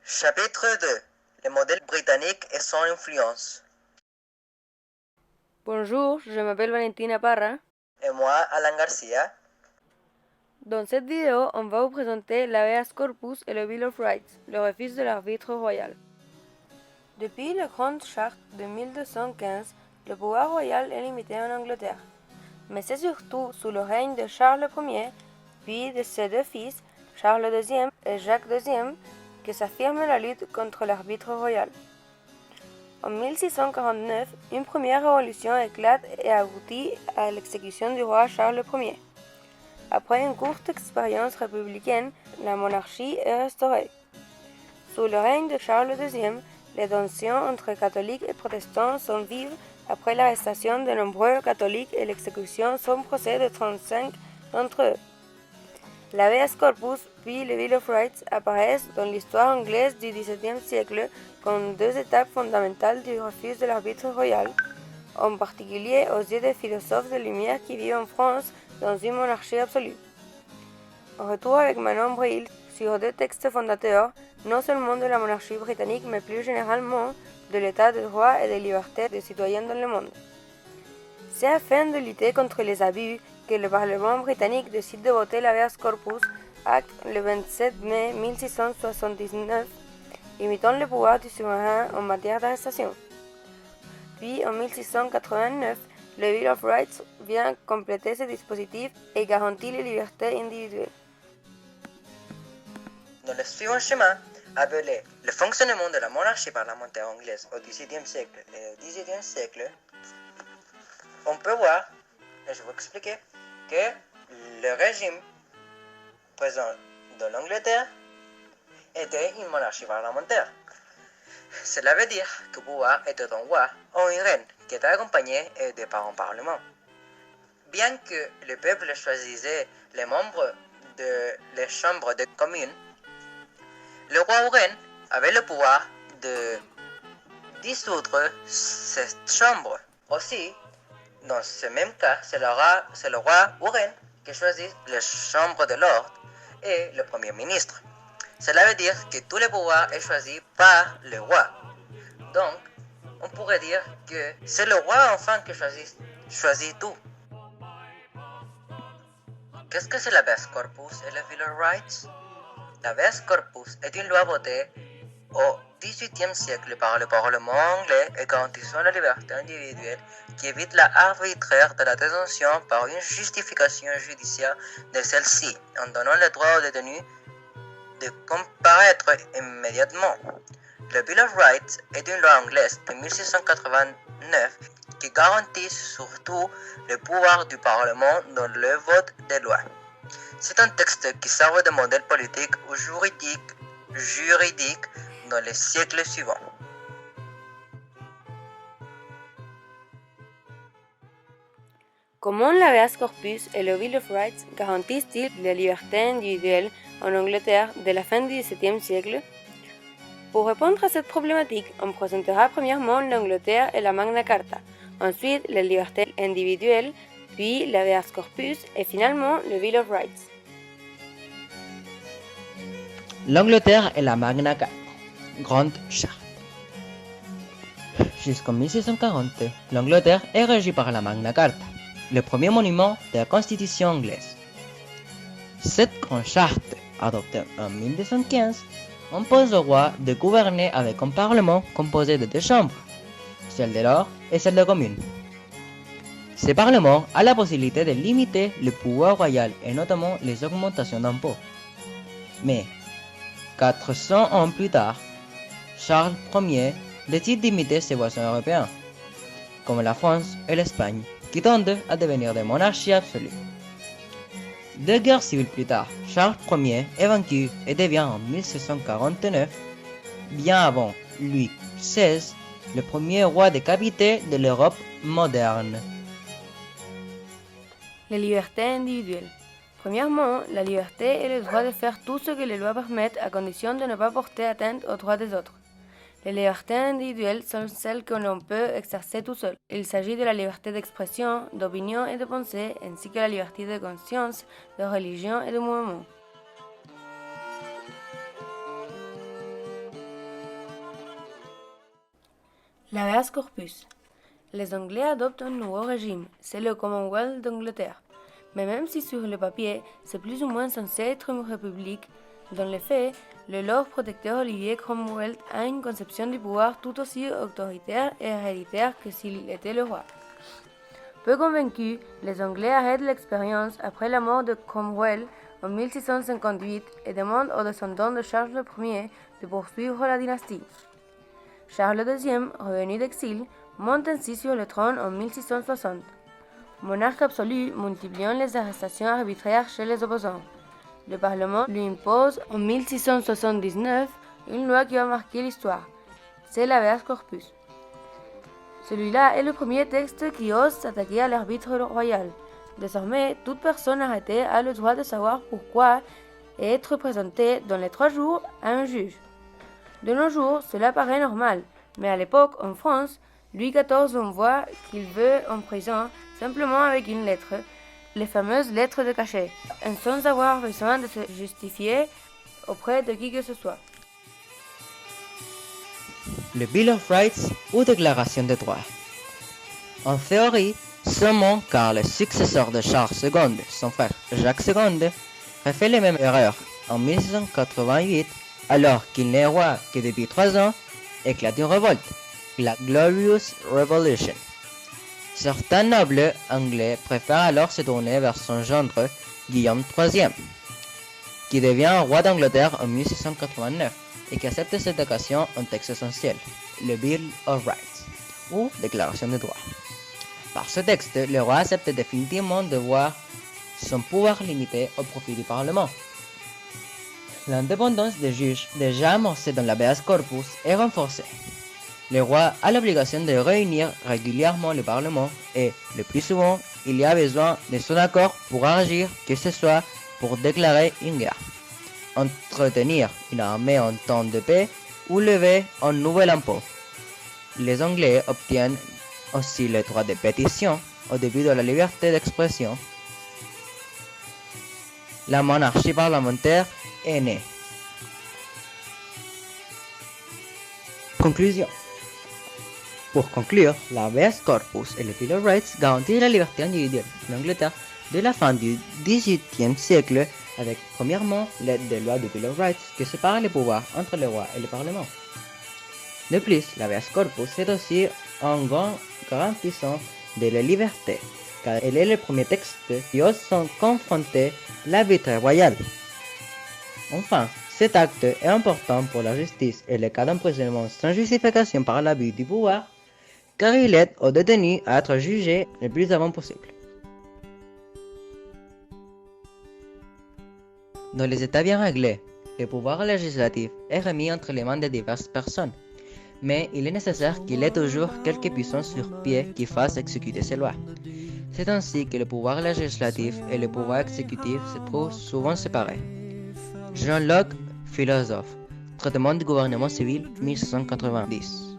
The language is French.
Chapitre 2. Le modèle britannique et son influence. Bonjour, je m'appelle Valentina Parra. Et moi, Alan Garcia. Dans cette vidéo, on va vous présenter l'habeas corpus et le Bill of Rights, le refus de l'arbitre royal. Depuis la Grande Charte de 1215, le pouvoir royal est limité en Angleterre. Mais c'est surtout sous le règne de Charles Ier, puis de ses deux fils, Charles II et Jacques II, que s'affirme la lutte contre l'arbitre royal. En 1649, une première révolution éclate et aboutit à l'exécution du roi Charles Ier. Après une courte expérience républicaine, la monarchie est restaurée. Sous le règne de Charles II, les tensions entre catholiques et protestants sont vives après l'arrestation de nombreux catholiques et l'exécution sans procès de 35 d'entre eux. L'habeas corpus puis le Bill of Rights apparaissent dans l'histoire anglaise du XVIIe siècle comme deux étapes fondamentales du refus de l'arbitre royal, en particulier aux yeux des philosophes de lumière qui vivent en France dans une monarchie absolue. On retourne avec Manon Bril sur deux textes fondateurs, non seulement de la monarchie britannique, mais plus généralement de l'état de droit et des libertés des citoyens dans le monde. C'est afin de lutter contre les abus que le Parlement britannique décide de voter l'habeas corpus Act le 27 mai 1679, limitant le pouvoir du souverain en matière d'arrestation. Puis en 1689, le Bill of Rights vient compléter ce dispositif et garantit les libertés individuelles. Dans le suivant schéma, appelé le fonctionnement de la monarchie parlementaire anglaise au XVIIe siècle et au XVIIIe siècle, on peut voir, et je vais expliquer, que le régime présent dans l'Angleterre était une monarchie parlementaire. Cela veut dire que le pouvoir était un roi ou une reine qui était accompagné de par un parlement. Bien que le peuple choisissait les membres de les chambres de communes, le roi ou reine avait le pouvoir de dissoudre cette chambre. Aussi, dans ce même cas, c'est le roi ou reine qui choisit les chambres de l'ordre et le premier ministre. Cela veut dire que tout le pouvoir est choisi par le roi. Donc, on pourrait dire que c'est le roi enfin qui choisit tout. Qu'est-ce que c'est l'habeas corpus et le Bill of Rights? L'habeas corpus est une loi votée au XVIIIe siècle par le Parlement anglais et garantissant la liberté individuelle qui évite l'arbitraire de la détention par une justification judiciaire de celle-ci, en donnant le droit aux détenus de comparaître immédiatement. Le Bill of Rights est une loi anglaise de 1689 qui garantit surtout le pouvoir du Parlement dans le vote des lois. C'est un texte qui sert de modèle politique ou juridique dans les siècles suivants. Comment l'habeas corpus et le Bill of Rights garantissent-ils la liberté individuelle en Angleterre de la fin du XVIIe siècle? Pour répondre à cette problématique, on présentera premièrement l'Angleterre et la Magna Carta, ensuite la liberté individuelle, puis l'habeas corpus et finalement le Bill of Rights. L'Angleterre et la Magna Carta, Grande Charte. Jusqu'en 1640, l'Angleterre est régie par la Magna Carta, le premier monument de la Constitution anglaise. Cette grande charte, adoptée en 1215, impose au roi de gouverner avec un parlement composé de deux chambres, celle de l'ordre et celle de commune. Ce parlement a la possibilité de limiter le pouvoir royal et notamment les augmentations d'impôts. Mais, 400 ans plus tard, Charles Ier décide d'imiter ses voisins européens, comme la France et l'Espagne, qui tendent à devenir des monarchies absolues. Deux guerres civiles plus tard, Charles Ier est vaincu et devient en 1649, bien avant Louis XVI, le premier roi décapité de l'Europe moderne. Les libertés individuelles. Premièrement, la liberté est le droit de faire tout ce que les lois permettent à condition de ne pas porter atteinte aux droits des autres. Les libertés individuelles sont celles que l'on peut exercer tout seul. Il s'agit de la liberté d'expression, d'opinion et de pensée, ainsi que la liberté de conscience, de religion et de mouvement. L'habeas corpus. Les Anglais adoptent un nouveau régime, c'est le Commonwealth d'Angleterre. Mais même si sur le papier, c'est plus ou moins censé être une république, dans les faits, le Lord protecteur Olivier Cromwell a une conception du pouvoir tout aussi autoritaire et héréditaire que s'il était le roi. Peu convaincus, les Anglais arrêtent l'expérience après la mort de Cromwell en 1658 et demandent aux descendants de Charles Ier de poursuivre la dynastie. Charles II, revenu d'exil, monte ainsi sur le trône en 1660. Monarque absolu, multipliant les arrestations arbitraires chez les opposants. Le Parlement lui impose en 1679 une loi qui va marquer l'histoire. C'est l'habeas corpus. Celui-là est le premier texte qui ose s'attaquer à l'arbitre royal. Désormais, toute personne arrêtée a le droit de savoir pourquoi et être présentée dans les 3 jours à un juge. De nos jours, cela paraît normal, mais à l'époque, en France, Louis XIV envoie qu'il veut en prison simplement avec une lettre, les fameuses lettres de cachet, sans avoir besoin de se justifier auprès de qui que ce soit. Le Bill of Rights ou Déclaration des droits. En théorie, seulement car le successeur de Charles II, son frère Jacques II, a fait les mêmes erreurs en 1688, alors qu'il n'est roi que depuis 3 ans, éclate une révolte, la Glorious Revolution. Certains nobles anglais préfèrent alors se tourner vers son gendre Guillaume III, qui devient roi d'Angleterre en 1689 et qui accepte cette occasion un texte essentiel, le Bill of Rights, ou Déclaration des droits. Par ce texte, le roi accepte définitivement de voir son pouvoir limité au profit du Parlement. L'indépendance des juges, déjà amorcée dans l'habeas corpus, est renforcée. Le roi a l'obligation de réunir régulièrement le Parlement et, le plus souvent, il y a besoin de son accord pour agir, que ce soit pour déclarer une guerre, entretenir une armée en temps de paix ou lever un nouvel impôt. Les Anglais obtiennent aussi le droit de pétition au début de la liberté d'expression. La monarchie parlementaire est née. Conclusion. Pour conclure, l'habeas corpus et le Bill of Rights garantissent la liberté individuelle en Angleterre de la fin du XVIIIe siècle avec premièrement l'aide des lois du Bill of Rights qui séparent les pouvoirs entre le roi et le Parlement. De plus, l'habeas corpus est aussi un grand garantissant de la liberté, car elle est le premier texte qui ose confronter l'arbitre royal. Enfin, cet acte est important pour la justice et le cas d'emprisonnement sans justification par l'abus du pouvoir, car il aide aux détenus à être jugés le plus avant possible. Dans les États bien réglés, le pouvoir législatif est remis entre les mains de diverses personnes, mais il est nécessaire qu'il y ait toujours quelques puissants sur pied qui fassent exécuter ces lois. C'est ainsi que le pouvoir législatif et le pouvoir exécutif se trouvent souvent séparés. John Locke, philosophe, Traitement du gouvernement civil 1690.